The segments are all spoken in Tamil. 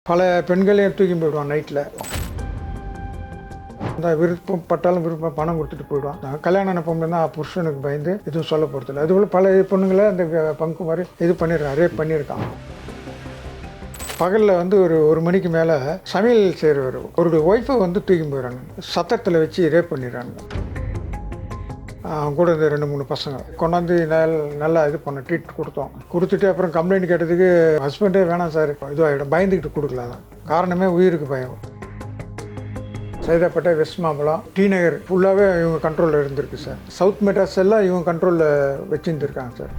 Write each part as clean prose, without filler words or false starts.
பல பெண்களையும் தூக்கி போயிடுவான் நைட்டில். அந்த விருப்பம் பட்டாலும் விருப்பம் பணம் கொடுத்துட்டு போயிடுவான். கல்யாணம் பொண்ணு தான் புருஷனுக்கு பயந்து எதுவும் சொல்ல போகிறதில்ல. அதுபோல் பல பொண்ணுங்களை அந்த பங்கு மாதிரி இது பண்ணியிருக்கான், ரேப் பண்ணியிருக்கான். பகலில் வந்து ஒரு மணிக்கு மேலே சமையல் செய்கிறவர் அவருடைய ஒய்ஃபை வந்து தூக்கி போயிடறாங்க, சத்தத்தில் வச்சு ரேப் பண்ணிடுறாங்க. அவங்க கூட இந்த 2-3 பசங்க கொண்டாந்து நல்லா இது பண்ண ட்ரீட் கொடுத்துட்டு அப்புறம் கம்ப்ளைண்ட் கேட்டதுக்கு ஹஸ்பண்டே வேணாம் சார் இதுவாகிடும், பயந்துக்கிட்டு கொடுக்கல. தான் காரணமே உயிருக்கு பயம். சைதாப்பேட்டை, வெஸ்ட் மாம்பலம், டி நகர் ஃபுல்லாகவே இவங்க கண்ட்ரோலில் இருந்திருக்கு சார். சவுத் மெட்ராஸ் எல்லாம் இவங்க கண்ட்ரோலில் வச்சுருந்துருக்காங்க சார்.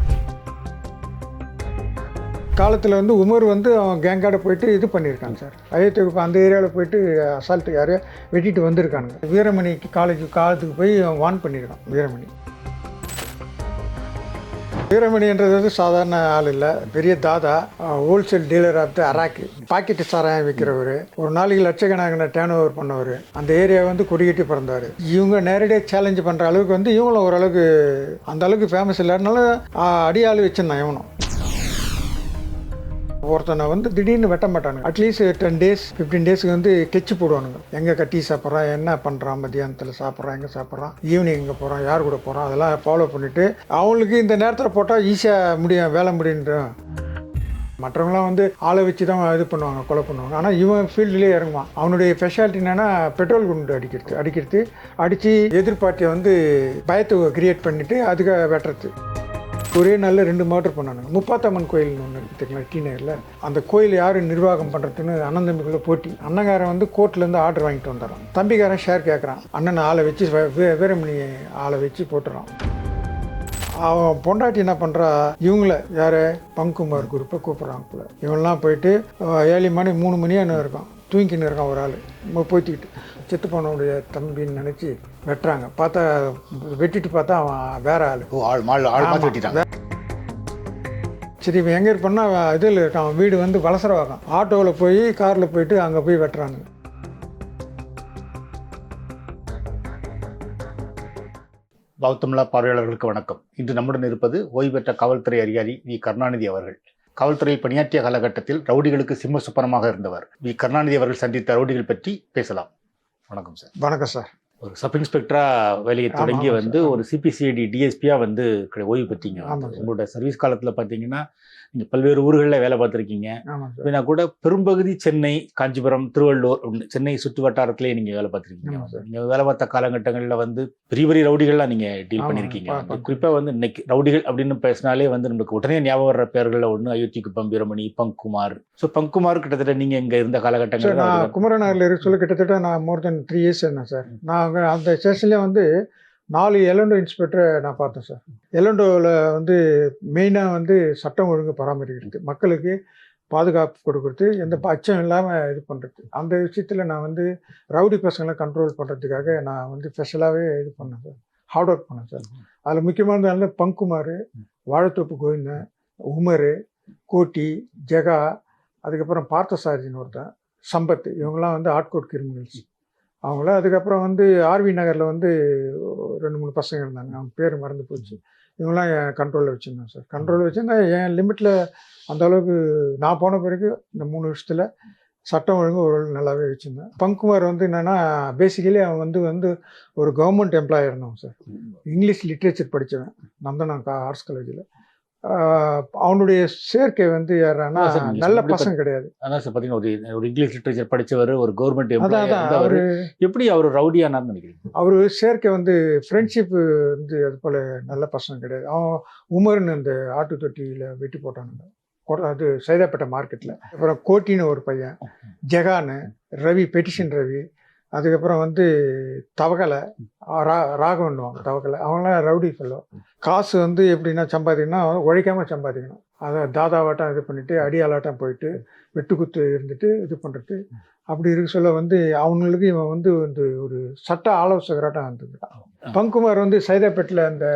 காலத்தில் வந்து உமர் வந்து அவன் கேங்காட போயிட்டு இது பண்ணியிருக்காங்க சார். அயோத்திக்கு அந்த ஏரியாவில் போயிட்டு அசால்ட்டுக்கு யாரையோ வெட்டிட்டு வந்திருக்காங்க. வீரமணிக்கு காலத்துக்கு போய் அவன் வான் பண்ணியிருக்கான். வீரமணின்றது வந்து சாதாரண ஆள் இல்லை, பெரிய தாதா, wholesale dealer of the arrack, packet சாராயம் விற்கிறவர், ஒரு நாளைக்கு லட்சக்கணக்கான டேர்ன் ஓவர் பண்ணவர், அந்த ஏரியாவை வந்து கொடிக்கட்டி பிறந்தார். இவங்க நேரடியாக சேலஞ்சு பண்ணுற அளவுக்கு வந்து இவங்களும் ஓரளவுக்கு அந்த அளவுக்கு ஃபேமஸ் இல்லாதனால அடியாள் வச்சுருந்தான். இவனும் ஒருத்தனை வந்து திடீர்னு வெட்ட மாட்டானுங்க. அட்லீஸ்ட் 10 days 15 daysக்கு வந்து கெச்சு போடுவானுங்க. எங்கே கட்டி சாப்பிட்றான், என்ன பண்ணுறான், மத்தியானத்தில் சாப்பிட்றான், எங்கே சாப்பிட்றான், ஈவினிங் எங்கே போகிறான், யார் கூட போகிறான், அதெல்லாம் ஃபாலோ பண்ணிவிட்டு அவங்களுக்கு இந்த நேரத்தில் போட்டால் ஈஸியாக முடியும், வேலை முடியுன்ற. மற்றவங்களாம் வந்து ஆளை வச்சு தான் இது பண்ணுவாங்க, கொலை பண்ணுவாங்க. ஆனால் இவன் ஃபீல்டுலேயே இறங்குவான். அவனுடைய ஸ்பெஷாலிட்டி என்னென்னா பெட்ரோல் குண்டு அடித்து எதிர்பார்ட்டியை வந்து பயத்தை கிரியேட் பண்ணிவிட்டு அதுக்கு வெட்டுறது. ஒரே நாளில் 2 மர்டர் பண்ணாங்க. முப்பாத்தம்மன் கோயில்னு ஒன்று இருக்குது தெரியுங்களா, டி நகரில். அந்த கோயில் யார் நிர்வாகம் பண்ணுறதுன்னு அண்ணன் தம்பிக்குள்ளே போட்டி. அண்ணங்காரன் வந்து கோர்ட்லேருந்து ஆர்டர் வாங்கிட்டு வந்துடுறான். தம்பிக்காரன் ஷேர் கேட்குறான். அண்ணன் ஆளை வச்சு வீரமணி ஆளை வச்சு போட்டுறான். அவன் பொண்டாட்டி என்ன பண்ணுறா, இவங்கள யார் பங்குமார் குரூப்பை கூப்பிட்றாங்க போல. இவங்கெல்லாம் போயிட்டு ஏழு மணி 3 மணியாக என்ன இருக்கான், தூங்கின்னு இருக்கான் ஒரு ஆள். போய்த்திக்கிட்டு செத்து போனவுடைய தம்பின்னு நினச்சி வெட்டுறாங்க. பார்த்தா வெட்டிட்டு பார்த்தா அவன் வேற ஆள் வெட்டிட்டாங்க. சரி இவன் எங்கே இருப்பான்னா இதில் இருக்கான், அவன் வீடு வந்து வலசரவாக்கம். ஆட்டோவில் போய் காரில் போயிட்டு அங்கே போய் வெட்டுறாங்க. பௌத்தமிழா பார்வையாளர்களுக்கு வணக்கம். இன்று நம்முடன் இருப்பது ஓய்வு பெற்ற காவல்துறை அதிகாரி வி கருணாநிதி அவர்கள். காவல்துறையில் பணியாற்றிய காலகட்டத்தில் ரவுடிகளுக்கு சிம்ம சுப்பனமாக இருந்தவர். வி கருணாநிதி அவர்கள் சந்தித்த ரவுடிகள் பற்றி பேசலாம். வணக்கம் சார். வணக்கம் சார். ஒரு சப் இன்ஸ்பெக்டராக வேலையை தொடங்கி வந்து ஒரு சிபிசிஐடி டிஎஸ்பியாக வந்து ஓய்வு பெற்றீங்க. உங்களோட சர்வீஸ் காலத்தில் பார்த்தீங்கன்னா நீங்கள் பல்வேறு ஊர்களில் வேலை பார்த்துருக்கீங்க. அப்படின்னா கூட பெரும்பகுதி சென்னை, காஞ்சிபுரம், திருவள்ளூர், சென்னை சுற்று வட்டாரத்திலே நீங்கள் வேலை பார்த்துருக்கீங்க. நீங்கள் வேலை பார்த்த காலகட்டங்களில் வந்து பெரிய பெரிய ரவுடிகள்லாம் நீங்கள் டீல் பண்ணியிருக்கீங்க. குறிப்பாக வந்து இன்னைக்கு ரவுடிகள் அப்படின்னு பேசினாலே வந்து நமக்கு உடனே ஞாபகம் வர்ற பேர்களில் ஒன்று அயோத்திக்குப்பம், வீரமணி, பங்குமார். ஸோ பங்குமார் கிட்டத்தட்ட நீங்கள் இங்கே இருந்த காலகட்டங்கள். நான் குமரநகரில் இருக்க சொல்ல கிட்டத்தட்ட நான் மோர் தென் 3 years இருந்தேன் சார். நான் அந்த ஸ்டேஷன்லேயே வந்து 4 எலண்டோ இன்ஸ்பெக்டரை நான் பார்த்தேன் சார். எலண்டோவில் வந்து மெயினாக வந்து சட்டம் ஒழுங்கு பராமரிக்கிறது, மக்களுக்கு பாதுகாப்பு கொடுக்குறது, எந்த அச்சம் இல்லாமல் இது பண்ணுறது. அந்த விஷயத்தில் நான் வந்து ரவுடி பசங்களை கண்ட்ரோல் பண்ணுறதுக்காக நான் வந்து ஸ்பெஷலாகவே இது பண்ணேன் சார், ஹார்ட் ஒர்க் பண்ணேன் சார். அதில் முக்கியமானது பங்குமார், வாழைத்தோப்பு கோவிந்தன், உமர், கோட்டி, ஜெகா, அதுக்கப்புறம் பார்த்தசாரதின்னு ஒருத்தன், சம்பத், இவங்கெல்லாம் வந்து ஹார்ட்கோர் கிரிமினல்ஸ் அவங்கள. அதுக்கப்புறம் வந்து ஆர்வி நகரில் வந்து 2-3 பசங்க இருந்தாங்க, அவங்க பேர் மறந்து போச்சு. இவங்களாம் என் கண்ட்ரோலில் வச்சுருந்தேன் சார். கண்ட்ரோலில் வச்சுருந்தா என் லிமிட்டில் அந்தளவுக்கு நான் போன பிறகு இந்த 3 வருஷத்தில் சட்டம் ஒழுங்கு ஓரளவு நல்லாவே வச்சுருந்தேன். பங்குமார் வந்து என்னென்னா பேசிக்கலி அவன் வந்து ஒரு கவர்மெண்ட் எம்ப்ளாயி இருந்தான் சார். இங்கிலீஷ் லிட்ரேச்சர் படித்தவன், நந்தனம் ஆர்ட்ஸ் காலேஜில். அவனுடைய சேர்க்கை வந்து யாரானா நல்ல பசங்க கிடையாது. அதான் சார் பார்த்தீங்கன்னா ஒரு இங்கிலீஷ் லிட்ரேச்சர் படித்தவர், ஒரு கவர்மெண்ட் எம்ப்ளாயி. எப்படி அவர் ரவுடியானான்னு நினைக்கிறீங்க? அவர் சேர்க்கை வந்து ஃப்ரெண்ட்ஷிப்பு வந்து அது போல் நல்ல பசங்க கிடையாது. அவன் உமர்னு அந்த ஆட்டு தொட்டியில் வெட்டி போட்டானுங்க, அது சைதாப்பேட்டை மார்க்கெட்டில். அப்புறம் கோட்டின்னு ஒரு பையன், ஜெகானு, ரவி, பெட்டிஷன் ரவி, அதுக்கப்புறம் வந்து தவகலை, ராகவன்னுவாங்க தவகலை. அவங்களாம் ரவுடி ஃபெல்லோ. காசு வந்து எப்படின்னா சம்பாதிக்கணும்னா உழைக்காமல் சம்பாதிக்கணும். அதை தாதாவாட்டம் இது பண்ணிவிட்டு அடியாளாட்டம் போயிட்டு வெட்டுக்குத்து இருந்துட்டு இது பண்ணுறது. அப்படி இருக்க சொல்ல வந்து அவங்களுக்கு இவன் வந்து ஒரு சட்ட ஆலோசகராட்டம் இருந்தது. பங்குமார் வந்து சைதாப்பேட்டில் அந்த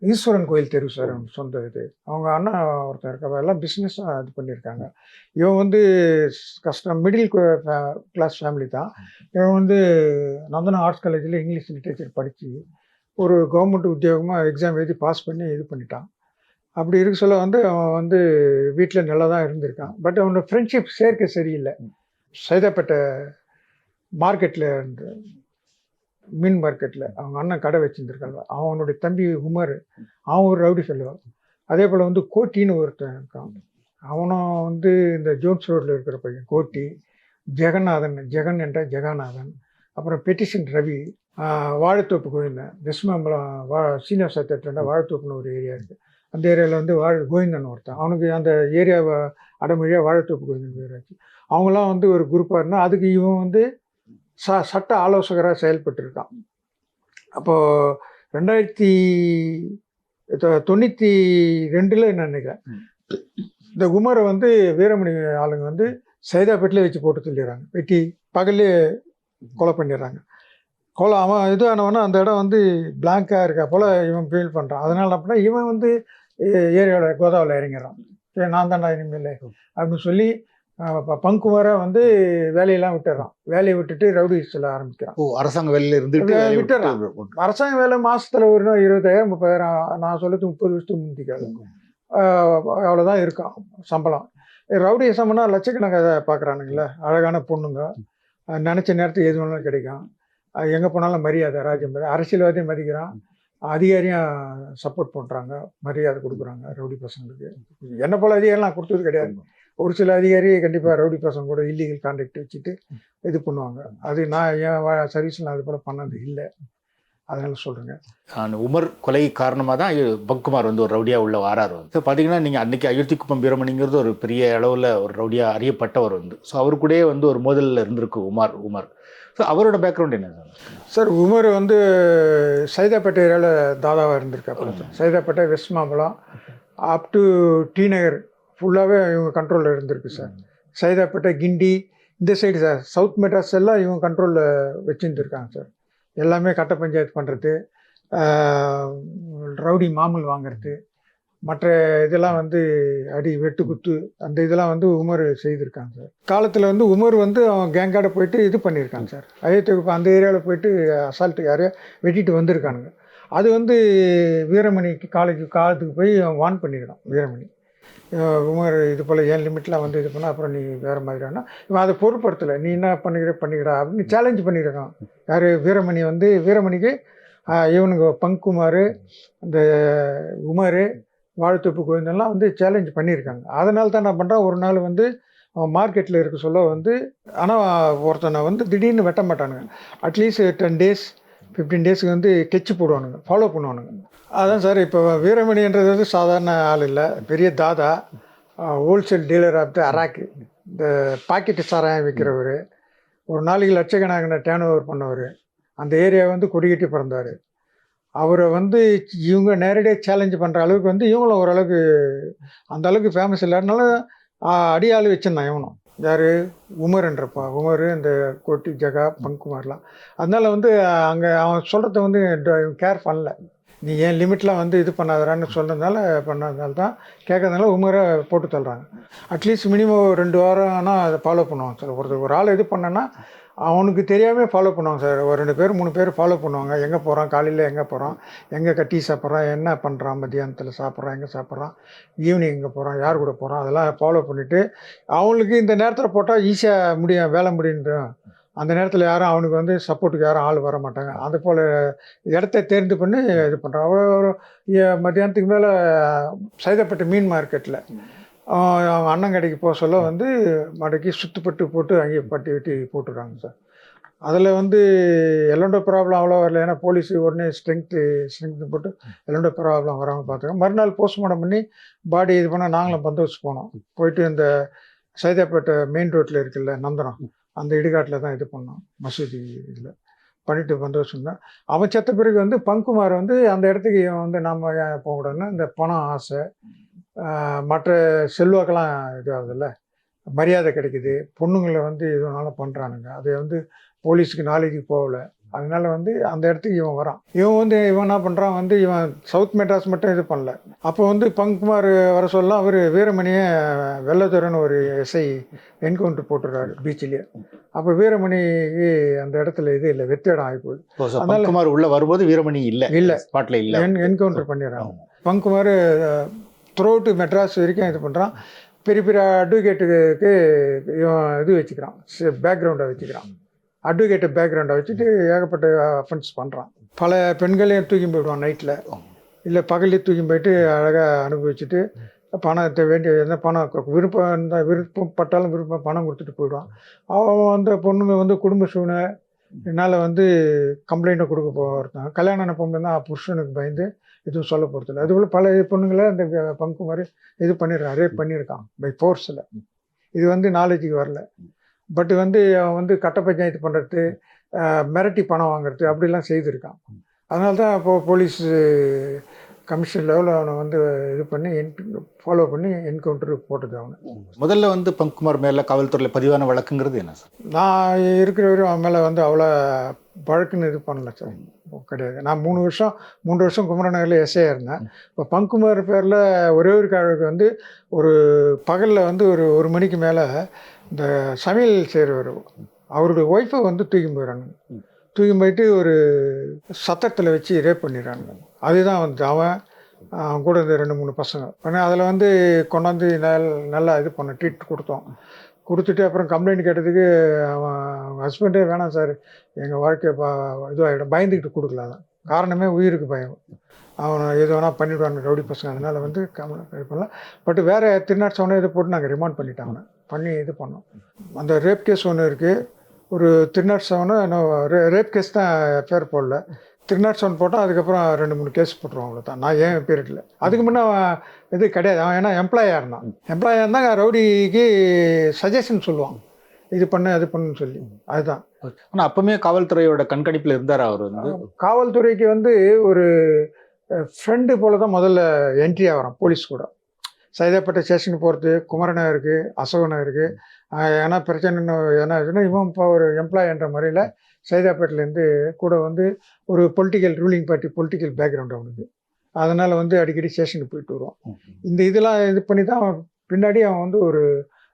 ஈஸ்வரன் கோயில் தெரு சார் சொந்த இது. அவங்க அண்ணா ஒருத்தர் இருக்க எல்லாம் பிஸ்னஸாக இது பண்ணியிருக்காங்க. இவன் வந்து கஷ்டம், மிடில் கிளாஸ் ஃபேமிலி தான். இவன் வந்து நந்தனம் ஆர்ட்ஸ் காலேஜில் இங்கிலீஷ் லிட்ரேச்சர் படித்து ஒரு கவர்மெண்ட் உத்தியோகமாக எக்ஸாம் எழுதி பாஸ் பண்ணி இது பண்ணிட்டான். அப்படி இருக்க சொல்ல வந்து அவன் வந்து வீட்டில் நல்லா தான் இருந்திருக்கான். பட் அவனோட ஃப்ரெண்ட்ஷிப் சேர்க்கை சரியில்லை. சைதாப்பேட்டை மார்க்கெட்டில் மீன் மார்க்கெட்டில் அவங்க அண்ணன் கடை வச்சுருந்துருக்காங்க. அவனுடைய தம்பி உமர், அவன் ஒரு ரவுடி சொல்லுவான். அதே போல் வந்து கோட்டின்னு ஒருத்தன் இருக்கான். அவனும் வந்து இந்த ஜோன்ஸ் ரோட்டில் இருக்கிற பையன் கோட்டி. ஜெகன் என்ற ஜெகநாதன், அப்புறம் பெட்டிஷன் ரவி, வாழைத்தோப்பு கோவிந்தன், வெஸ்மாம்பலம் சீனிவாச தேட்டர்னா வாழைத்தோப்புன்னு ஒரு ஏரியா இருக்குது. அந்த ஏரியாவில் வந்து கோவிந்தன் ஒருத்தன். அவனுக்கு அந்த ஏரியாவை அடமொழியாக வாழைத்தோப்பு கோவிந்தன் பேராச்சு. அவங்களாம் வந்து ஒரு குரூப்பாக இருந்தால் அதுக்கு இவன் வந்து சட்ட ஆலோசகராக செயல்பட்டுருக்கான். அப்போது 1992 நினைக்கிறேன், இந்த குமரை வந்து வீரமணி ஆளுங்க வந்து சைதாப்பேட்டில் வச்சு போட்டு தள்ளிடுறாங்க. வெட்டி பகல்லே கொலை பண்ணிடுறாங்க. கொலை அவன் இது ஆனவனா அந்த இடம் வந்து பிளாங்காக இருக்கா போல் இவன் ஃபீல் பண்ணுறான். அதனால் அப்படின்னா இவன் வந்து ஏரியாவில் கோதாவில் இறங்கிடுறான். சரி நான் தான்டா இனிமேல் அப்படின்னு சொல்லி பங்குமாரை வந்து வேலையெல்லாம் விட்டுறான். வேலையை விட்டுட்டு ரவுடி சொல்ல ஆரம்பிக்கிறான். அரசாங்க வேலையில் இருந்து விட்டுறான். அரசாங்க வேலை மாதத்தில் ஒரு 20,000 30,000, நான் சொல்லுறது 30 வருஷத்துக்கு முந்திக்காது, அவ்வளோதான் இருக்கும் சம்பளம். ரவுடி சம்பளம்னா லட்சக்கணக்காக பார்க்குறானுங்களே. அழகான பொண்ணுங்க, நினச்ச நேரத்துக்கு எது வேணாலும் கிடைக்கும், எங்கே போனாலும் மரியாதை, ராஜ்யம் அரசியல்வாதியும் மதிக்கிறான், அதிகாரியும் சப்போர்ட் பண்ணுறாங்க, மரியாதை கொடுக்குறாங்க ரவுடி பசங்களுக்கு. என்ன போல் அதிகாரிலாம் கொடுத்தது கிடையாது. ஒரு சில அதிகாரி கண்டிப்பாக ரவுடி பசங்க கூட இல்லீகல் கான்டாக்ட் வச்சுட்டு இது பண்ணுவாங்க. அது நான் என் சர்வீஸில் அது போல் பண்ணது இல்லை. அதனால சொல்கிறேங்க. உமர் கொலை காரணமாக தான் பங்குமார் வந்து ஒரு ரவுடியாக உள்ள வாரார் வந்து. ஸோ பார்த்தீங்கன்னா நீங்கள் அன்றைக்கி அயோத்திக்குப்பம் வீரமணிங்கிறது ஒரு பெரிய அளவில் ஒரு ரவுடியாக அறியப்பட்டவர் வந்து. ஸோ அவரு கூட வந்து ஒரு மோதலில் இருந்திருக்கு உமர். ஸோ அவரோட பேக்ரவுண்ட் என்ன சார்? உமர் வந்து சைதாப்பேட்டை ஏரியாவில் தாதாவாக இருந்திருக்காங்க. Saidapet, west Mambalam up to T Nagar ஃபுல்லாகவே இவங்க கண்ட்ரோலில் இருந்திருக்கு சார். சைதாப்பேட்டை, கிண்டி, இந்த சைடு சார் சவுத் மெட்ராஸ் எல்லாம் இவங்க கண்ட்ரோலில் வச்சுருந்துருக்காங்க சார். எல்லாமே கட்ட பஞ்சாயத்து பண்ணுறது, ரவுடி மாமூல் வாங்கிறது, மற்ற இதெல்லாம் வந்து அடி வெட்டு குத்து அந்த இதெல்லாம் வந்து உமர் செய்திருக்காங்க சார். காலத்தில் வந்து உமர் வந்து அவன் கேங்காட போயிட்டு இது பண்ணியிருக்காங்க சார். அயோத்திக்கு அந்த ஏரியாவில் போயிட்டு அசால்ட்டு யாரையோ வெட்டிட்டு வந்திருக்கானுங்க. அது வந்து வீரமணிக்கு காலத்துக்கு போய் அவன் வான் பண்ணியிருக்கான். வீரமணி உமர் இது போல் ஏன் லிமிட்லாம் வந்து இது பண்ணால் அப்புறம் நீ வேறு மாதிரினா இவன் அதை பொருட்படுத்தலை. நீ என்ன பண்ணிக்கிடா அப்படின்னு சேலஞ்ச் பண்ணியிருக்கான். யார்? வீரமணி வந்து வீரமணிக்கு இவனுங்க பங்குமார், இந்த உமர், வாழைத்தோப்பு கோவிந்தெல்லாம் வந்து சேலஞ்ச் பண்ணியிருக்காங்க. அதனால தான் நான் பண்ணுறான். ஒரு நாள் வந்து அவன் மார்க்கெட்டில் இருக்க சொல்ல வந்து, ஆனால் ஒருத்தனை வந்து திடீர்னு வெட்ட மாட்டானுங்க. அட்லீஸ்ட் 10 days 15 டேஸுக்கு வந்து கெச்சு போடுவானுங்க, ஃபாலோ பண்ணுவானுங்க. அதான் சார். இப்போ வீரமணின்றது வந்து சாதாரண ஆள் இல்லை, பெரிய தாதா, wholesale dealer of the Araku, இந்த பாக்கெட்டு சாராயம் விற்கிறவர், ஒரு நாளைக்கு லட்சக்கணக்கான டேர்ன் ஓவர் பண்ணவர், அந்த ஏரியா வந்து கொடிக்கட்டி பிறந்தார். அவரை வந்து இவங்க நேரடியாக சேலஞ்சு பண்ணுற அளவுக்கு வந்து இவங்களும் ஓரளவுக்கு அந்த அளவுக்கு ஃபேமஸ் இல்லாதனால அடியாள் வச்சுருந்தான் இவனும். யார்? உமர்ன்றப்பா. உமர், இந்த கோட்டி, ஜகா, பங்குமார்லாம். அதனால் வந்து அங்கே அவன் சொல்கிறத வந்து கேர் பண்ணல. நீ ஏன் லிமிட்லாம் வந்து இது பண்ணாதரான்னு பண்ணதுனால தான் கேட்கறதுனால உமரை போட்டு தள்ளுறாங்க. அட்லீஸ்ட் மினிமம் 2 வாரம் ஆனால் அதை ஃபாலோ பண்ணுவாங்க சார். ஒரு ஆள் இது பண்ணேன்னா அவனுக்கு தெரியாமல் ஃபாலோ பண்ணுவாங்க சார். ஒரு 2 பேர் 3 பேர் ஃபாலோ பண்ணுவாங்க. எங்கே போகிறான், காலையில் எங்கே போகிறான், எங்கே கட்டி சாப்பிட்றான், என்ன பண்ணுறான், மத்தியானத்தில் சாப்பிட்றான், எங்கே சாப்பிட்றான், ஈவினிங் எங்கே போகிறான், யார் கூட போகிறான், அதெல்லாம் ஃபாலோ பண்ணிவிட்டு அவங்களுக்கு இந்த நேரத்தில் போட்டால் ஈஸியாக வேலை முடியும். அந்த நேரத்தில் யாரும் அவனுக்கு வந்து சப்போர்ட்டுக்கு யாரும் ஆள் வர மாட்டாங்க. அது போல் இடத்த தேர்ந்து பண்ணி இது பண்ணுறான். ஒரு மத்தியானத்துக்கு மேலே சைதாப்பேட்டை மீன் மார்க்கெட்டில் அவன் அண்ணன் கடைக்கு போக சொல்ல வந்து மடக்கி சுற்றுப்பட்டு போட்டு அங்கேயே பட்டி வெட்டி போட்டுடுறாங்க சார். அதில் வந்து எல்லோட ப்ராப்ளம் அவ்வளோ வரல. ஏன்னா போலீஸ் உடனே ஸ்ட்ரென்த்து போட்டு எல்லோட ப்ராப்ளம் வராமல் பார்த்துக்கோங்க. மறுநாள் போஸ்ட்மார்ட்டம் பண்ணி பாடி இது பண்ணால் நாங்களும் பந்தோபஸ்து போனோம். போயிட்டு இந்த சைதாப்பேட்டை மெயின் ரோட்டில் இருக்குல்ல நந்தனம், அந்த இடுகாட்டில் தான் இது பண்ணோம். மசூதி இதில் பண்ணிட்டு பந்தோபஸ்து தான். அவன் செத்த பிறகு வந்து பங்குமார் வந்து அந்த இடத்துக்கு வந்து நம்ம போகக்கூடாதுன்னா இந்த பணம் ஆசை, மற்ற செல்வாக்கெல்லாம் இது ஆகுதுல்ல, மரியாதை கிடைக்குது, பொண்ணுங்களை வந்து எதுனாலும் பண்ணுறானுங்க, அது வந்து போலீஸுக்கு நாலேஜுக்கு போகலை. அதனால வந்து அந்த இடத்துக்கு இவன் வரான். இவன் என்ன பண்ணுறான் வந்து இவன் சவுத் மெட்ராஸ் மட்டும் இது பண்ணல. அப்போ வந்து பங்குமார் வர சொல்லலாம். அவர் வீரமணியை வெள்ளத்துறைன்னு ஒரு எஸ்ஐ என்கவுண்டர் போட்டுடுறாரு பீச்சிலேயே. அப்போ வீரமணிக்கு அந்த இடத்துல இது இல்லை, வெற்றிடம் ஆகிப்போகுது. அதனால உள்ள வரும்போது வீரமணி இல்லை ஸ்பாட்டில் இல்லை, என்கவுண்டர் பண்ணிடுறாங்க. பங்குமார் த்ரோட்டு மெட்ராஸ் வரைக்கும் இது பண்ணுறான். பெரிய பெரிய அட்வொகேட்டுக்கு இது வச்சுக்கிறான், பேக்ரவுண்டை வச்சுக்கிறான். அட்வொகேட்டு பேக்ரவுண்டை வச்சுட்டு ஏகப்பட்ட அஃபென்ஸ் பண்ணுறான். பல பெண்களையும் தூக்கி போயிடுவான் நைட்டில், இல்லை பகல்லே தூக்கி போயிட்டு அழகாக அனுபவிச்சுட்டு பணத்தை வேண்டிய எந்த பணம் விருப்பப்பட்டாலும் பணம் கொடுத்துட்டு போயிடுவான். அவன் அந்த பொண்ணுங்க வந்து குடும்ப சூழ்நிலை என்னால் வந்து கம்ப்ளைண்ட்டை கொடுக்க போகிறதான். கல்யாணம் ஆன பொண்ணு தான் புருஷனுக்கு பயந்து எதுவும் சொல்ல போகிறதில்ல. அதுபோல் பல பொண்ணுங்களை இந்த பங்குமாரி இது பண்ணியிருக்கான், ரேப் பண்ணியிருக்கான் பை ஃபோர்ஸில். இது வந்து நாலேஜுக்கு வரல. பட் வந்து அவன் வந்து கட்ட பஞ்சாயத்து பண்ணுறது, மிரட்டி பணம் வாங்குறது அப்படிலாம் செய்திருக்கான். அதனால தான் இப்போது போலீஸ் கமிஷன் லெவலில் அவனை வந்து இது பண்ணி ஃபாலோ பண்ணி என்கவுண்டர் போட்டது. அவனை முதல்ல வந்து பங்குமார் மேலே காவல்துறையில் பதிவான வழக்குங்கிறது என்ன சார்? நான் இருக்கிற வரையும் அவன் மேலே வந்து அவ்வளோ வழக்குன்னு இது பண்ணல சார், கிடையாது. நான் 3 வருஷம் குமரநகரில் எஸ்ஐயாக இருந்தேன். இப்போ பங்குமார் பேரில் ஒரே ஒரு காலுக்கு வந்து ஒரு பகலில் வந்து ஒரு மணிக்கு மேலே இந்த சமையல் செய்கிறவர் அவருடைய ஒய்ஃபை வந்து தூக்கி போயிடறாங்க. தூக்கி போயிட்டு ஒரு சத்திரத்தில் வச்சு ரேப் பண்ணிடுறாங்க. அதுதான் வந்து அவன் கூட இந்த 2-3 பசங்க ஆனால் அதில் வந்து கொண்டாந்து நல்லா இது பண்ண ட்ரீட் கொடுத்துட்டு அப்புறம் கம்ப்ளைண்ட் கேட்டதுக்கு அவன் ஹஸ்பண்டே வேணாம் சார், எங்கள் வாழ்க்கை இதுவாகிடும் பயந்துக்கிட்டு கொடுக்கல. தான் காரணமே உயிருக்கு பயம். அவனை எது வேணால் பண்ணிவிடுவாங்க ரவுடி பசங்க. அதனால் வந்து இது பண்ணலாம். பட் வேறு திருநாட்சவனை இதை போட்டு நாங்கள் ரிமாண்ட் பண்ணிட்டாங்க, பண்ணி இது பண்ணோம். அந்த ரேப் கேஸ் ஒன்று இருக்குது. ஒரு 307 இன்னும் ரேப் கேஸ் தான் பேர் போடல. 307 போட்டால் அதுக்கப்புறம் 2-3 கேஸ் போட்டுருவான், அவ்வளோதான். நான் ஏன் பீரியடில் அதுக்கு முன்னே இது கிடையாது. அவன் ஏன்னா எம்ப்ளாயாக இருந்தான் ரவுடிக்கு சஜஷன் சொல்லுவான், இது பண்ணு அது பண்ணுன்னு சொல்லி. அதுதான். ஆனால் அப்போவுமே காவல்துறையோட கண்காணிப்பில் இருந்தார் அவர் வந்து. காவல்துறைக்கு வந்து ஒரு ஃப்ரெண்டு போல தான் முதல்ல என்ட்ரி ஆகிறான் போலீஸ் கூட. சைதாப்பேட்டை ஸ்டேஷனுக்கு போகிறது, குமரநகருக்கு, அசோகநகருக்கு. ஏன்னா பிரச்சனை ஏன்னா இவன் இப்போ ஒரு எம்ப்ளாய் என்ற முறையில் சைதாப்பேட்டிலேருந்து கூட வந்து ஒரு ரூலிங் பார்ட்டி பொலிட்டிக்கல் பேக்ரவுண்ட் அவனுக்கு. அதனால் வந்து அடிக்கடி ஸ்டேஷனுக்கு போயிட்டு வருவான். இந்த இதெல்லாம் இது பண்ணி தான் அவன் பின்னாடி அவன் வந்து ஒரு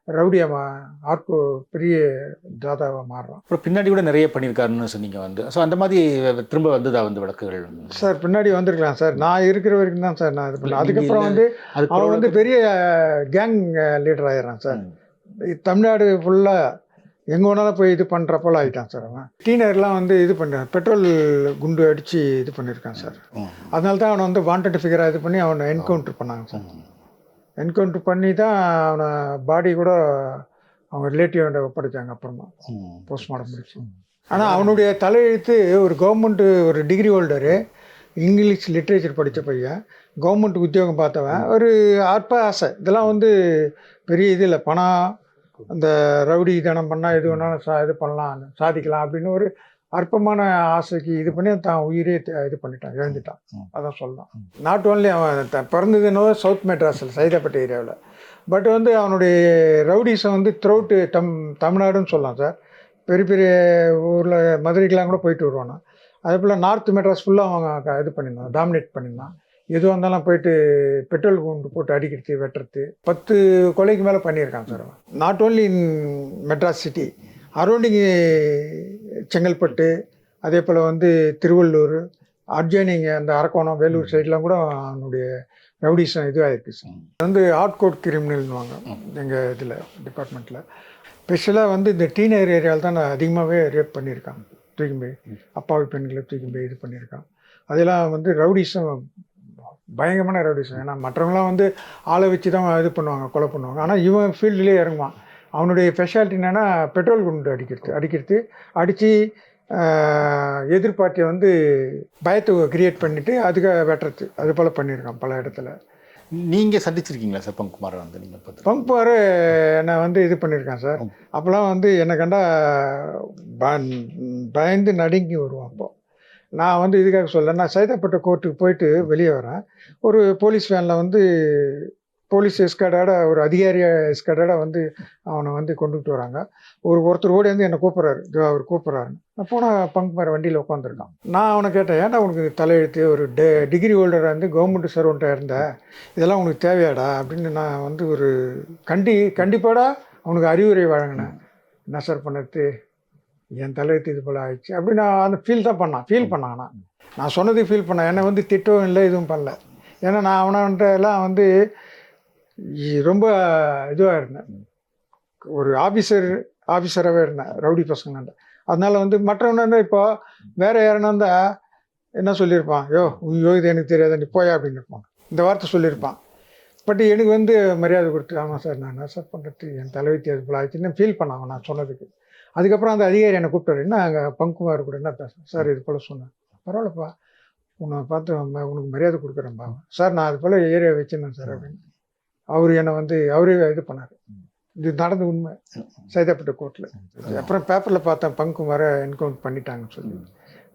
ரவுடியாக ஆர்கோ பெரிய தாதாவாக மாறுறான். அப்புறம் பின்னாடி கூட நிறைய பண்ணியிருக்காருன்னு சொன்னீங்க வந்து. ஸோ அந்த மாதிரி திரும்ப வந்துதா வந்து வழக்குகள் சார்? பின்னாடி வந்திருக்கலாம் சார், நான் இருக்கிற வரைக்கும் தான் சார் நான் இது பண்ணேன். அதுக்கப்புறம் வந்து அவன் வந்து பெரிய கேங் லீடர் ஆகிடுறான் சார். தமிழ்நாடு ஃபுல்லாக எங்கே வேணாலும் போய் இது பண்ணுற போல் ஆகிட்டான் சார். அவன் டீனர்லாம் வந்து இது பண்ணுறான், பெட்ரோல் குண்டு அடித்து இது பண்ணியிருக்கான் சார். அதனால தான் அவனை வந்து வாண்டட் ஃபிகராக இது பண்ணி அவனை என்கவுண்டர் பண்ணாங்க சார். என்கவுண்டர் பண்ணி தான் அவனை பாடி கூட அவங்க ரிலேட்டிவ் ஒப்படைச்சாங்க அப்புறமா போஸ்ட்மார்ட்டம் முடிச்சு. ஆனால் அவனுடைய தலையெழுத்து ஒரு கவர்மெண்ட்டு ஒரு டிகிரி ஹோல்டரு, இங்கிலீஷ் லிட்ரேச்சர் படித்த பையன், கவர்மெண்ட் உத்தியோகம் பார்த்தவன், ஒரு அற்ப ஆசை. இதெல்லாம் வந்து பெரிய இது இல்லை, பணம் அந்த ரவுடி தனம் பண்ணால் எது வேணாலும் இது பண்ணலாம் சாதிக்கலாம் அப்படின்னு ஒரு அற்பமான ஆசைக்கு இது பண்ணி தான் உயிரே இது பண்ணிட்டான், இழந்துட்டான். அதான் சொல்லலாம். நாட் ஓன்லி அவன் பிறந்ததுன்னோ சவுத் மெட்ராஸில் சைதாப்பேட்டை ஏரியாவில். பட் வந்து அவனுடைய ரவுடிஸை வந்து த்ரூஅவுட்டு தமிழ்நாடுன்னு சொல்லலாம் சார். பெரிய பெரிய ஊரில் மதுரைக்கெலாம் கூட போயிட்டு வருவானா. அதே போல் நார்த் மெட்ராஸ் ஃபுல்லாக அவங்க இது பண்ணியிருந்தான், டாமினேட் பண்ணியிருந்தான். எதுவாக இருந்தாலும் போயிட்டு பெட்ரோல் குண்டு போட்டு அடிக்கிறது, வெட்டுறது, 10 கொலைக்கு மேலே பண்ணியிருக்கான் sir. Not only in Madras city, rounding Chengalpattu, அதே போல் வந்து திருவள்ளூர், அட்ஜாயினிங் அந்த அரக்கோணம், வேலூர் சைட்லாம் கூட அவனுடைய ரவுடிஸும் இதுவாக இருக்குது சார். வந்து ஹார்ட் கோட் கிரிமினல்னுவாங்க எங்கள் இதில் டிபார்ட்மெண்ட்டில். ஸ்பெஷலாக வந்து இந்த டீனேஜ் ஏரியாவில் தான் நான் அதிகமாகவே ரேப் பண்ணியிருக்கான். தூக்கி போய் அப்பாவி பெண்களை தூக்கி போய் இது பண்ணியிருக்கான். அதெல்லாம் வந்து ரவுடிஸும் பயங்கரமான ரவுடிஸும். ஏன்னா மற்றவங்களாம் வந்து ஆளை வச்சு தான் இது பண்ணுவாங்க, கொலை பண்ணுவாங்க. ஆனால் இவன் ஃபீல்டுலேயே இறங்குவான். அவனுடைய ஸ்பெஷாலிட்டி என்னென்னா பெட்ரோல் குண்டு அடிக்கிறது அடித்து எதிர்பார்ட்டியை வந்து பயத்தை கிரியேட் பண்ணிவிட்டு அதுக்காக வெட்டுறது, அது போல் பண்ணியிருக்கான் பல இடத்துல. நீங்கள் சந்திச்சிருக்கீங்களா சார் பங்குமாரை வந்து? நீங்கள் பங்குமார் என்னை வந்து இது பண்ணியிருக்கான் சார். அப்போல்லாம் வந்து என்னை கண்டா பயந்து நடுங்கி வருவான். அப்போது நான் வந்து இதுக்காக சொல்ல, நான் சைதாப்பேட்டை கோர்ட்டுக்கு போயிட்டு வெளியே வரேன். ஒரு போலீஸ் வேனில் வந்து போலீஸ் எஸ்கார்டோட ஒரு அதிகாரியாக எஸ்கார்டோட வந்து அவனை வந்து கொண்டுகிட்டு வராங்க. ஒருத்தர் ஓடி வந்து என்னை கூப்பிட்றாரு, அவர் கூப்பிட்றாருன்னு. நான் போனால் பங்குமார் வண்டியில் உட்காந்துருக்கான். நான் அவனை கேட்டேன், ஏன்டா உனக்கு தலையெழுத்து ஒரு டிகிரி ஹோல்டராக இருந்து கவர்மெண்ட் சர்வெண்ட்டாக இருந்த, இதெல்லாம் உனக்கு தேவையாடா அப்படின்னு நான் வந்து ஒரு கண்டிப்பாடா அவனுக்கு அறிவுரை வழங்கினேன். என்ன சார் பண்ணது, என் தலையெழுத்து இது போல் ஆயிடுச்சு அப்படின்னு நான் அந்த ஃபீல் பண்ணான். நான் சொன்னது ஃபீல் பண்ணேன். என்னை வந்து திட்டவும் இல்லை, எதுவும் பண்ணல. ஏன்னா நான் அவன்கிட்ட எல்லாம் வந்து ரொம்ப இதுவாக இருந்தேன். ஒரு ஆஃபீஸராகவே இருந்தேன் ரவுடி பசங்க. அதனால வந்து மற்றவன இப்போ வேற யாருன்னா இருந்தால் என்ன சொல்லியிருப்பான், இது எனக்கு தெரியாத நீ போயா அப்படின்னு இருப்பான், இந்த வார்த்தை சொல்லியிருப்பான். பட் எனக்கு வந்து மரியாதை கொடுத்து, ஆமாம் சார் நான் என்ன சார் பண்ணுறது, என் தலைவித்தி அது போல் ஆச்சுன்னு ஃபீல் பண்ணாங்க நான் சொன்னதுக்கு. அதுக்கப்புறம் அந்த அதிகாரி என்னை கூப்பிட்டாரு, என்ன அங்கே பங்குமார் கூட என்ன பேசுகிறேன் சார், இது போல் சொன்னேன். பரவாயில்லப்பா, உன்னை பார்த்து உனக்கு மரியாதை கொடுக்குறேன்ப்பா சார், நான் அது போல் ஏரியா வச்சுருந்தேன் சார் அப்படின்னு. அவர் என்னை வந்து அவரே இது பண்ணார். இது நடந்த உண்மை சைதாப்பேட்டை கோர்ட்டில். அப்புறம் பேப்பரில் பார்த்தேன் பங்குமாரை என்கவுண்டர் பண்ணிட்டாங்கன்னு சொல்லி.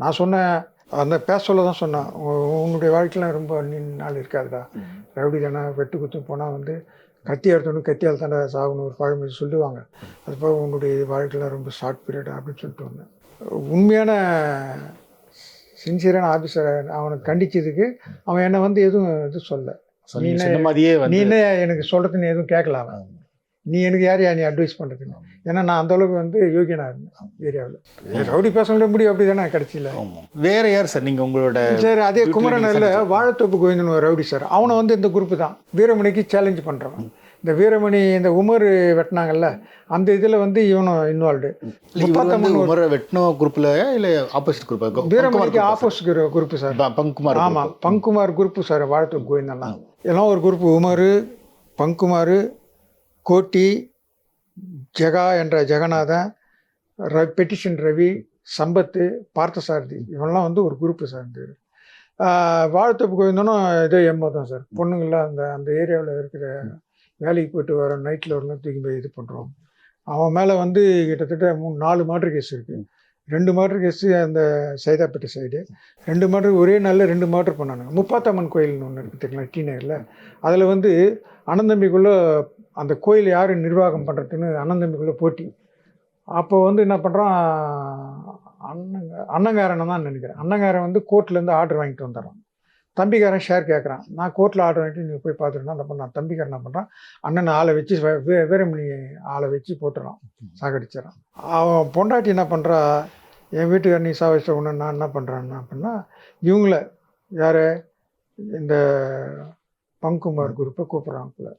நான் சொன்னேன், அந்த பேச சொல்ல தான் சொன்னேன், உன்னுடைய வாழ்க்கையில் ரொம்ப நாள் இருக்காதுடா, ரவுடி தானே, வெட்டு குத்து போனால் வந்து கத்தி எடுத்தோன்னு கத்தியால் தானே சாகணும் ஒரு பழமொழி சொல்லுவாங்க, அது போல் உன்னுடைய வாழ்க்கையில் ரொம்ப ஷார்ட் பீரியட் அப்படின்னு சொல்லிட்டு வந்தேன். உண்மையான சின்சியரான ஆஃபீஸரை அவனை கண்டிச்சதுக்கு அவன் என்னை வந்து எதுவும் சொல்ல, நீனே எனக்கு சொல்கிறதுன்னு எதுவும் கேட்கல, அவன் நீ எனக்கு யாரையா நீ அட்வைஸ் பண்ணுறதுன்னு. ஏன்னா நான் அந்தளவுக்கு வந்து யோகியனாக இருந்தேன் ஏரியாவில். ரவுடி பேச முடியும் அப்படி தானே கடைசியில். வேறு யார் சார் நீங்கள் உங்களோட? சார் அதே குமரனில் வாழைத்தோப்பு கோவிந்தன் ஒரு ரவுடி சார், அவனை வந்து இந்த குரூப்பு தான் வீரமணிக்கு சேலஞ்ச் பண்ணுறவன். இந்த வீரமணி இந்த உமர் வெட்டினாங்கல்ல, அந்த இதில் வந்து இவனும் இன்வால்வ்டு. உமரை வெட்டின குரூப்பில் இல்லை ஆப்போசிட் குரூப்? வீரமணிக்கு ஆப்போசிட் குரூப்பு சார், பங்குமார். ஆமாம், பங்குமார் குரூப்பு சார். வாழைத்தோப்பு கோவிந்தன்லாம் எல்லாம் ஒரு குரூப்பு. உமர், பங்குமார், கோட்டி, ஜெகா என்ற ஜெகநாதன், பெட்டிஷன் ரவி, சம்பத்து, பார்த்தசாரதி, இவெல்லாம் வந்து ஒரு குரூப்பு சார். இந்த வாழைத்தோப்பு கோவிந்தனும் இதே எம்மோ தான் சார். பொண்ணுங்களாம் அந்த ஏரியாவில் இருக்கிற வேலைக்கு போய்ட்டு வர நைட்டில் வரலாம் தூக்கி போய் இது பண்ணுறோம். அவன் மேலே வந்து கிட்டத்தட்ட 3-4 மர்டர் கேஸ் இருக்குது. 2 மர்டர் கேஸு அந்த சைதாப்பேட்டை சைடு, 2 மர்டர் ஒரே நாளில் 2 மர்டர் பண்ணானுங்க. முப்பாத்தம்மன் கோயில்னு ஒன்று இருக்குது தெரியுங்களா, டி நகரில். அதில் வந்து அனந்தம்பிக்குள்ளே அந்த கோயில் யார் நிர்வாகம் பண்ணுறதுன்னு அண்ணந்தம்பிக்குள்ளே போட்டி. அப்போ வந்து என்ன பண்ணுறான், அண்ணங்காரனை தான் நினைக்கிறேன், அண்ணங்காரன் வந்து கோர்ட்லேருந்து ஆர்டர் வாங்கிட்டு வந்துடுறான். தம்பிக்காரன் ஷேர் கேட்குறான், நான் கோர்ட்டில் ஆர்டர் வாங்கிட்டு நீங்கள் போய் பார்த்துருந்தா அந்த பண்ணான். தம்பிக்காரன் என்ன பண்ணுறான், அண்ணனை ஆளை வச்சு வீரமணி ஆளை வச்சு போட்டுறான், சாகடிச்சிடறான். அவன் பொண்டாட்டி என்ன பண்ணுறா, என் வீட்டுக்காரன் நீ சாவடிச்ச ஒன்று நான் என்ன பண்ணுறான்னா அப்படின்னா, இவங்கள யார் இந்த பங்குமார் குரூப்பை கூப்பிட்றாங்க.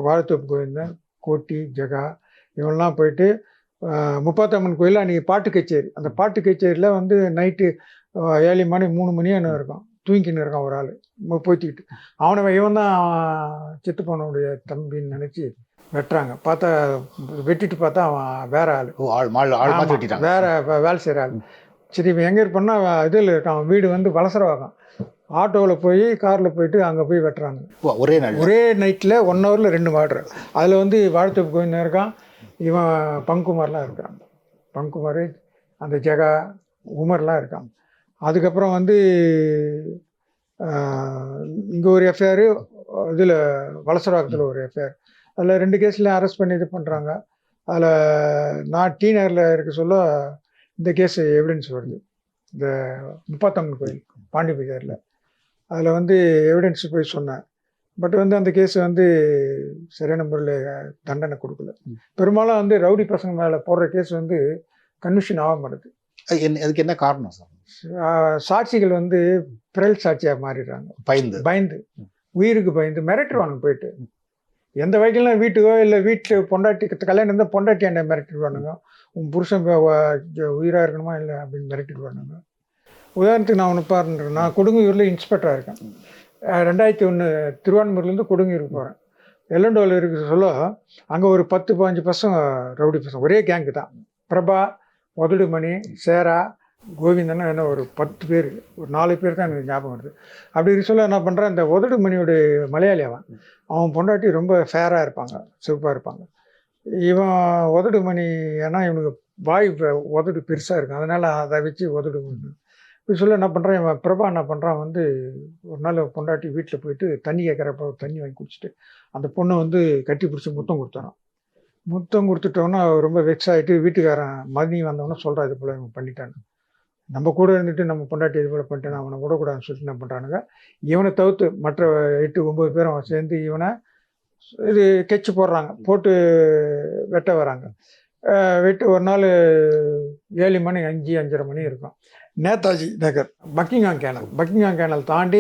வாழைத்தோப்பு கோவிந்தன், கோட்டி, ஜெகா இவங்கெல்லாம் போயிட்டு முப்பாத்தம்மன் கோயிலில் அன்றைக்கி பாட்டு கச்சேரி. அந்த பாட்டு கச்சேரியில் வந்து நைட்டு 7 மணி 3 மணி என்ன இருக்கும், தூங்கின்னு இருக்கான் ஒரு ஆள் போய்த்திக்கிட்டு. இவன் தான் செத்து போனவுடைய தம்பின்னு நினச்சி வெட்டுறாங்க. பார்த்தா வெட்டிட்டு பார்த்தா அவன் வேற ஆள், வேற வேலை செய்கிற ஆள். சரி இவன் எங்கே இருப்பான்னா இதில் இருக்கான், வீடு வந்து வலசரவாக்கம். ஆட்டோவில் போய் காரில் போயிட்டு அங்கே போய் வெட்டுறாங்க. ஒரே நைட்டில் 1 ஹவரில் 2 மர்டர். அதில் வந்து வாழைத்தோப்பு கோவிந்தன் இருக்கான், இவன் பங்குமார்லாம் இருக்கான். பங்குமார், அந்த ஜெகா, உமர்லாம் இருக்கான். அதுக்கப்புறம் வந்து இங்கே ஒரு எஃப்ஐஆர், இதில் வலசரவாக்கத்தில் ஒரு எஃப்ஐஆர். அதில் 2 கேஸ்லையும் அரெஸ்ட் பண்ணி இது பண்ணுறாங்க. அதில் நான் டி நகரில் இருக்க சொல்ல இந்த கேஸ் எவிடன்ஸ் வருது, இந்த முப்பாத்தம்மன் கோயில் பாண்டி பஜாரில். அதில் வந்து எவிடன்ஸ் போய் சொன்னேன். பட் வந்து அந்த கேஸ் வந்து சரியான முறையில் தண்டனை கொடுக்கல. பெரும்பாலும் வந்து ரவுடி பசங்க மேலே போடுற கேஸ் வந்து கன்விஷன் ஆக மாட்டுது. அதுக்கு என்ன காரணம் சார்? சாட்சிகள் வந்து பிறல் சாட்சியாக மாறிடுறாங்க. பயந்து உயிருக்கு பயந்து மிரட்டுவானுங்க. போயிட்டு எந்த வகையிலாம் வீட்டுக்கோ இல்லை வீட்டில் பொண்டாட்டி கல்யாணம் இருந்தால் பொண்டாட்டி என்ன மிரட்டிடுவானுங்க, உன் புருஷன் உயிராக இருக்கணுமா இல்லை அப்படின்னு மிரட்டிடுவானுங்க. உதாரணத்துக்கு நான் ஒன்று பாருன்றேன், நான் கொடுங்கையூரில் இன்ஸ்பெக்டராக இருக்கேன். 2001 திருவான்மூர்லேருந்து கொடுங்கையூருக்கு போகிறேன். எல்லண்டோவில் இருக்க சொல்ல அங்கே ஒரு 10-15 பசங்க ரவுடி பசங்க, ஒரே கேங்கு தான். பிரபா, உதடுமணி, சேரா, கோவிந்தன், என்ன ஒரு 10 பேர், ஒரு 4 பேர் தான் எனக்கு ஞாபகம் வருது. அப்படி சொல்ல என்ன பண்ணுறேன், இந்த உதடுமணியோடைய மலையாளி அவன் பொண்டாட்டி ரொம்ப ஃபேராக இருப்பாங்க, சிவப்பாக இருப்பாங்க. இவன் உதடுமணி ஏன்னா இவனுக்கு வாய் உதடு பெருசாக இருக்கும், அதனால் அதை வச்சு உதடு இப்படி சொல்ல என்ன பண்ணுறான், இவன் பிரபா என்ன பண்ணுறான் வந்து ஒரு நாள் பொண்டாட்டி வீட்டில் போயிட்டு தண்ணி கேட்குறப்ப தண்ணி வாங்கி குடிச்சிட்டு அந்த பொண்ணை வந்து கட்டி பிடிச்சி முத்தம் கொடுத்துறான். முத்தம் கொடுத்துட்டோன்னா ரொம்ப வெக்ஸ் ஆகிட்டு வீட்டுக்காரன் மதினி வந்தவொன்னே சொல்கிறான், இது போல் இவன் பண்ணிட்டான்னு. நம்ம கூட இருந்துட்டு நம்ம பொண்டாட்டி இது போல் பண்ணிட்டேன், அவனை விடக்கூடாதுன்னு சொல்லிட்டு என்ன பண்ணுறானுங்க, இவனை தவிர்த்து மற்ற 8-9 பேரும் சேர்ந்து இவனை இது கெச்சு போடுறாங்க, போட்டு வெட்ட வராங்க. வெட்டு ஒரு நாள் 7 மணி 5-5:30 மணி இருக்கும். நேதாஜி நகர், பக்கிங்ஹாம் கேனல் தாண்டி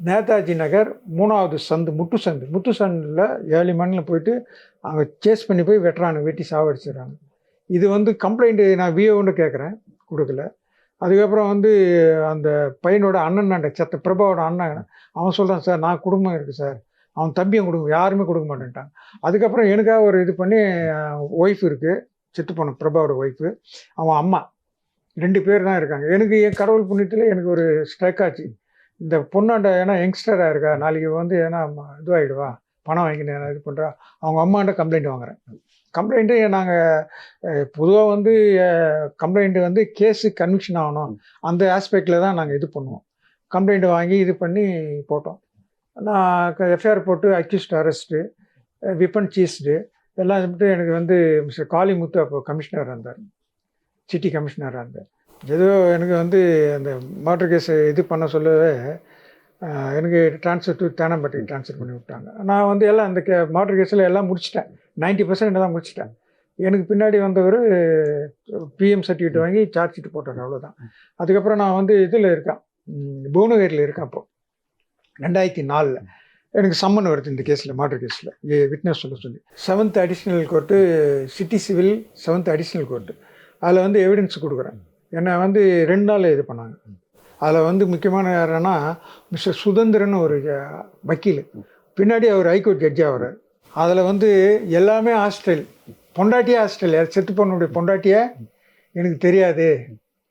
நேதாஜி நகர் 3வது சந்து முட்டு சந்தில் ஏர்லி மார்னிங்கில் போயிட்டு அங்கே சேஸ் பண்ணி போய் வெட்டுறானுங்க, வெட்டி சாவடிச்சிடுறாங்க. இது வந்து கம்ப்ளைண்ட்டு நான் விஓன்னு கேட்குறேன், கொடுக்கல. அதுக்கப்புறம் வந்து அந்த பையனோட அண்ணன் செத்த பிரபாவோட அண்ணன் அவன் சொல்கிறான், சார் நான் குடும்பம் இருக்குது சார், அவன் தம்பியும் கொடுங்க, யாருமே கொடுக்க மாட்டேன்ட்டாங்க. அதுக்கப்புறம் எனக்காக ஒரு இது பண்ணி ஒய்ஃப் இருக்குது, செத்து போன பிரபாவோட ஒய்ஃபு, அவன் அம்மா 2 பேர் தான் இருக்காங்க. எனக்கு என் கடவுள் புண்ணியத்தில் எனக்கு ஒரு ஸ்ட்ரைக் ஆச்சு. இந்த பொண்ணாண்ட ஏன்னா யங்ஸ்டராக இருக்கா, நாளைக்கு வந்து ஏன்னா இதுவாகிடுவா, பணம் வாங்கினேன் இது பண்ணுறா, அவங்க அம்மாண்ட கம்ப்ளைண்ட் வாங்குறேன். கம்ப்ளைண்ட்டு நாங்கள் பொதுவாக வந்து கம்ப்ளைண்ட்டு வந்து கேஸு கன்விக்ஷன் ஆகணும், அந்த ஆஸ்பெக்டில் தான் நாங்கள் இது பண்ணுவோம். கம்ப்ளைண்ட்டு வாங்கி இது பண்ணி போட்டோம். நான் எஃப்ஐஆர் போட்டு அக்யூஸ்ட் அரெஸ்ட்டு, விப்பன் சீஸ்டு எல்லாம் இது எனக்கு வந்து மிஸ்டர் காளிமுத்து அப்போ கமிஷனர் இருந்தார், சிட்டி கமிஷனராக இருந்தார். ஏதோ எனக்கு வந்து அந்த மர்டர் கேஸை இது பண்ண சொல்லவே எனக்கு ட்ரான்ஸ்ஃபர் டு தேனாம்பேட்டைக்கு ட்ரான்ஸ்ஃபர் பண்ணி விட்டாங்க. நான் வந்து எல்லாம் அந்த மர்டர் கேஸில் எல்லாம் முடிச்சிட்டேன், 90% தான் முடிச்சிட்டேன். எனக்கு பின்னாடி வந்தவர் பிஎம் சர்டிஃபிகேட் வாங்கி சார்ஜ் ஷீட் போட்டார், அவ்வளோதான். அதுக்கப்புறம் நான் வந்து இதில் இருக்கேன், புவனகிரியில் இருக்கேன். அப்போது 2004 எனக்கு சம்மன் வருது இந்த கேஸில், மர்டர் கேஸில் விட்னஸ் சொல்லி 7th additional court, city civil 7th additional court. அதில் வந்து எவிடன்ஸ் கொடுக்குறேன். என்னை வந்து 2 நாள் இது பண்ணாங்க. அதில் வந்து முக்கியமான யாருன்னா மிஸ்டர் சுதந்திரன் ஒரு வக்கீல், பின்னாடி அவர் ஹைகோர்ட் ஜட்ஜி ஆகிறார். அதில் வந்து எல்லாமே ஹாஸ்டல், பொண்டாட்டியே ஹாஸ்டல், செத்து பொண்ணுடைய பொண்டாட்டியே எனக்கு தெரியாது,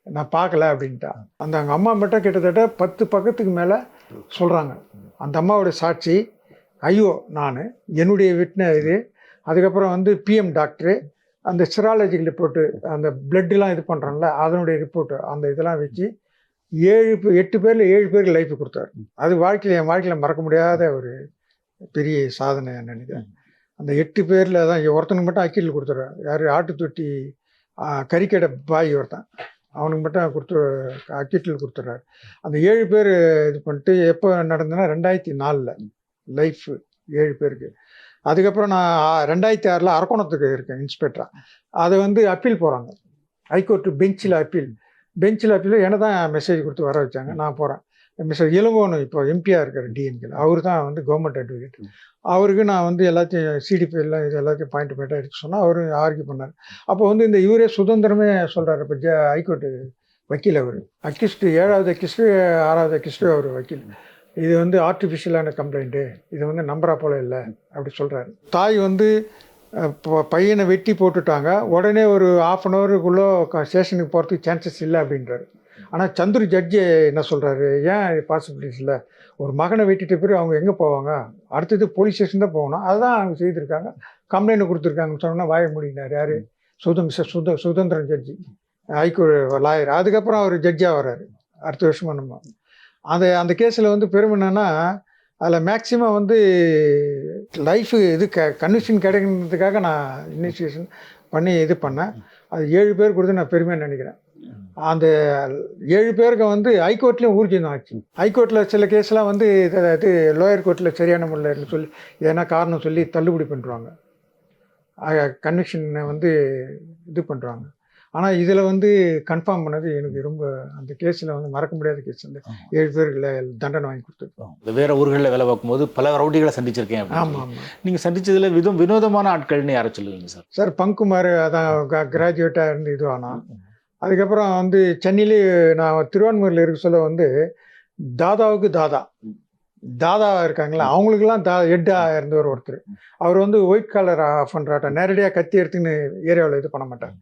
நான் பார்க்கல அப்படின்ட்டா. அந்த அவங்க அம்மா மட்டும் கிட்டத்தட்ட 10 பக்கத்துக்கு மேலே சொல்கிறாங்க. அந்த அம்மாவோட சாட்சி, ஐயோ நான் என்னுடைய விட்ன இது. அதுக்கப்புறம் வந்து பிஎம் டாக்டரு அந்த சிராலஜிக்கல் ரிப்போர்ட்டு, அந்த பிளட்டுலாம் இது பண்ணுறாங்கள அதனுடைய ரிப்போர்ட்டு, அந்த இதெல்லாம் வச்சு 8 பேரில் 7 பேருக்கு லைஃப் கொடுத்தாரு. அது என் வாழ்க்கையில் மறக்க முடியாத ஒரு பெரிய சாதனை நினைக்கிறேன். அந்த 8 பேரில் தான் ஒருத்தனுக்கு மட்டும் அக்கீல் கொடுத்துறாரு, யார் ஆட்டு தொட்டி கறிக்கடை பாய் ஒருத்தன், அவனுக்கு மட்டும் அக்கீட்டில் கொடுத்துட்றாரு. அந்த 7 பேர் இது பண்ணிட்டு எப்போ நடந்ததுன்னா 2004 லைஃப் 7 பேருக்கு. அதுக்கப்புறம் நான் 2006 அரக்கோணத்துக்கு இருக்கேன் இன்ஸ்பெக்டராக. அதை வந்து அப்பீல் போகிறாங்க, ஹைகோர்ட்டு பெஞ்சில் அப்பீல் என்ன தான் மெசேஜ் கொடுத்து வர வச்சாங்க. நான் போகிறேன். மிஸ்டர் இளங்கோன்னு இப்போ எம்பியாக இருக்கார் டிஎன்கேல, அவர் தான் வந்து கவர்மெண்ட் அட்வொகேட். அவருக்கு நான் வந்து எல்லாத்தையும் சிடிபி எல்லாம் இது எல்லாத்தையும் பாயிண்ட் எடுத்து சொன்னால் அவர் ஆர்கியூ பண்ணார். அப்போ வந்து இந்த இவரே சுதந்திரமே சொல்கிறார். இப்போ ஹைகோர்ட்டு வக்கீல் அவர், அக்யூஸ்டு 7வது அக்யூஸ்டு 6வது அக்யூஸ்டு அவர் வக்கீல். இது வந்து ஆர்டிஃபிஷியலான கம்ப்ளைண்ட்டு, இது வந்து நம்பரா போல இல்லை அப்படி சொல்கிறாரு. தாய் வந்து பையனை வெட்டி போட்டுட்டாங்க, உடனே ஒரு 1/2 அன் ஹவருக்குள்ளே ஸ்டேஷனுக்கு போகிறதுக்கு சான்சஸ் இல்லை அப்படின்றாரு. ஆனால் சந்துரு ஜட்ஜி என்ன சொல்கிறாரு, ஏன் பாசிபிலிட்டிஸ் இல்லை, ஒரு மகனை வெட்டிட்ட பிறகு அவங்க எங்கே போவாங்க, அடுத்தது போலீஸ் ஸ்டேஷன் தான் போகணும், அதுதான் அவங்க செய்திருக்காங்க, கம்ப்ளைண்ட் கொடுத்துருக்காங்கன்னு சொன்னால் வாய முடியினார். யார்? சுதந்திரன் ஜட்ஜி, ஹைகோர்ட் லாயர். அதுக்கப்புறம் அவர் ஜட்ஜாக வர்றாரு அடுத்த வருஷமாக. நம்ம அந்த கேஸில் வந்து பெருமை என்னென்னா, அதில் மேக்சிமம் வந்து லைஃபு இது கன்விக்ஷன் கிடைக்கிறதுக்காக நான் இனிஷியேஷன் பண்ணி இது பண்ணேன். அது 7 பேர் கொடுத்து நான் பெருமையாக நினைக்கிறேன். அந்த 7 பேருக்கு வந்து ஹைகோர்ட்லேயும் ஊர்ஜிதம் ஆச்சு. ஹைகோர்ட்டில் சில கேஸ்லாம் வந்து இது லோயர் கோர்ட்டில் சரியான முறையில் சொல்லி ஏன்னா காரணம் சொல்லி தள்ளுபடி பண்ணுறாங்க, கன்விக்ஷனை வந்து இது பண்ணுறாங்க. ஆனால் இதில் வந்து கன்ஃபார்ம் பண்ணது எனக்கு ரொம்ப அந்த கேஸில் வந்து மறக்க முடியாத கேஸ். அந்த 7 பேர்களை தண்டனை வாங்கி கொடுத்துருக்கோம். வேறு ஊர்களில் வேலை பார்க்கும்போது பல ரவுடிகளை சந்திச்சிருக்கேன். ஆமாம் ஆமாம். நீங்கள் சந்தித்ததில் வினோதமான ஆட்கள்னு யாரை சொல்லுவீங்க சார்? சார் பங்குமார், அதான் கிராஜுவேட்டாக இருந்து இது ஆனால். அதுக்கப்புறம் வந்து சென்னையிலே நான் திருவான்மூரில் இருக்க சொல்ல வந்து தாதாவுக்கு தாதா இருக்காங்களா, அவங்களுக்கெல்லாம் ஹெட்டாக இருந்தவர் ஒருத்தர். அவர் வந்து ஒயிட் காலர் ஆஃப் பண்ணுறாட்ட நேரடியாக கத்தி எடுத்துன்னு ஏரியாவில் இது பண்ண மாட்டார்.